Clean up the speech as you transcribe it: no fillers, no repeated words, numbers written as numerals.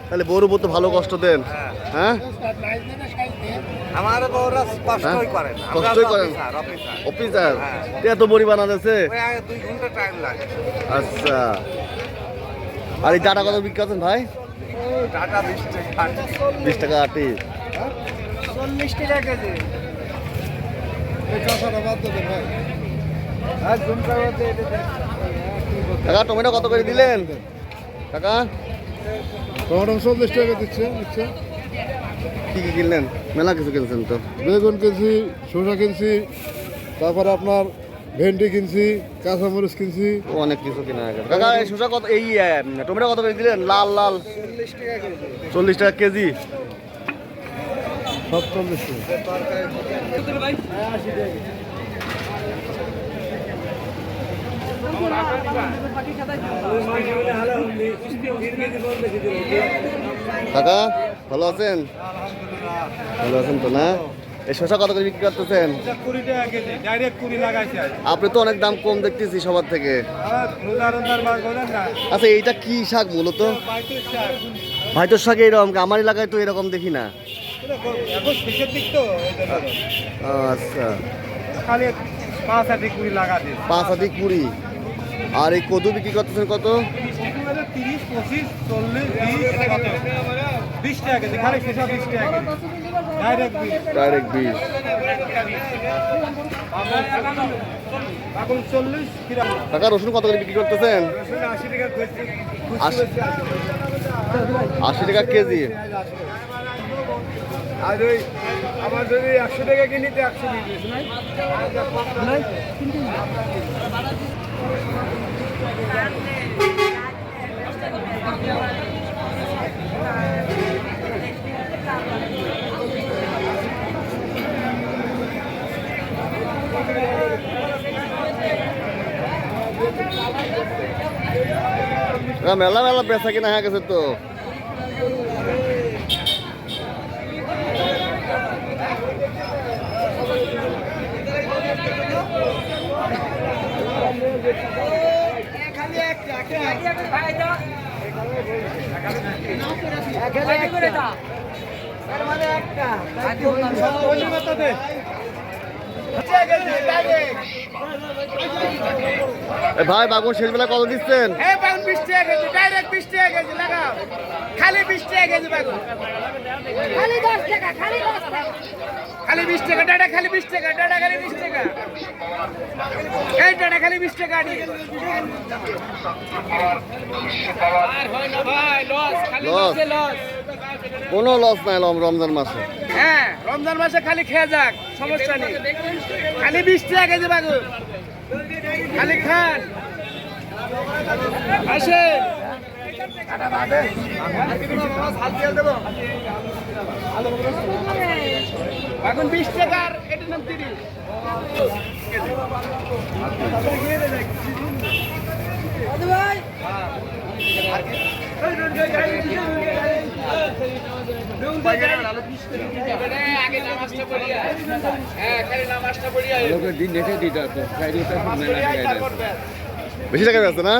তাহলে বউর উপর তো ভালো কষ্ট দেন। হ্যাঁ আমার বউরা কষ্টই করেন, কষ্টই করেন অফিসার, এত বড়ি বানাতেছে 2 ঘন্টা টাইম লাগে। আচ্ছা, আর এই ডাটা কত বিক্রি করছেন ভাই? টাটা 20 টাকা 20 টাকা আটি, 40 টাকা কেজি। এই কাঁচাটা বাদ দেন ভাই। আর ঝুমকা বাদ দিয়ে কাকা টমেটো কত করে দিলেন কাকা? টমেটো 40 টাকা দিচ্ছে। কি কি কিনলেন? মেলা কিছু কিনছেন তো। বেগুন কিনছি, শসা কিনছি, তারপরে আপনার ভেন্ডি কিনছি, কাঁচামরিচ কিনছি। অনেক কিছু কিনা হয়ে গেছে। কাকা এই শসা কত, এই টমেটো কত করে দিলেন? লাল লাল 40 টাকা কেজি। সব 40 টাকা। কাকা ভালো আছেন? ভালো আছেন তো না? এই শসা কত করে বিক্রি করতেছেন? 20 টাকা কেজি, ডাইরেক্ট 20 লাগাইছে। আপনি তো অনেক দাম কম দেখতেছি সবার থেকে। রোজার মাস বলেন না, আচ্ছা এইটা কি শাক মূলত? বাইতের শাক। ভাইতর শাক এরকম, আমার এলাকায় তো এরকম দেখি না। এখন শেষের দিক তো আচ্ছা, খালি 5 আটি 20 লাগা দিন। 5 আটি 20। আর এই কদু বিক্রি করতেছেন কত? 30, 25, 40, 20 টাকা কেজি, খালি শেষা 20 টাকা কেজি, ডাইরেক্ট 20। ডাইরেক্ট 20। এখন 40 কিরকম? কাকা রসুন কত করে বিক্রি করতেছেন? 80 টাকা কেজি। 80 টাকা কেজি। আর ওই আমার যদি 100 টাকা কিনিতে 100 দিয়েছে নাই? মেলা মেলা বেচা কিনা হয়ে গেছে তো। ভাই বাগুন শেষ বেলা কত দিচ্ছেন? 20 টাকা কেজি, ডাইরেক্ট 20 টাকা কেজি লাগাও, খালি 20 টাকা কেজি বাগুন, খালি 10 টাকা, খালি 10 টাকা, খালি 20 টাকা, ডাটা খালি 20 টাকা, ডাটা খালি 20 টাকা, এই ডাটা খালি 20 টাকা আনি। আর হয় না ভাই, লস, খালি লসে লস। কোনো লস নাই রমজান মাসে। হ্যাঁ, রমজান মাসে খালি খেয়ে যাক, সমস্যা নেই, খালি 20 টাকা কেজি বাগুন, খালি খান আসেন। এখন 20 টাকার, এটার নাম 30। বেশি টাকা আছে না?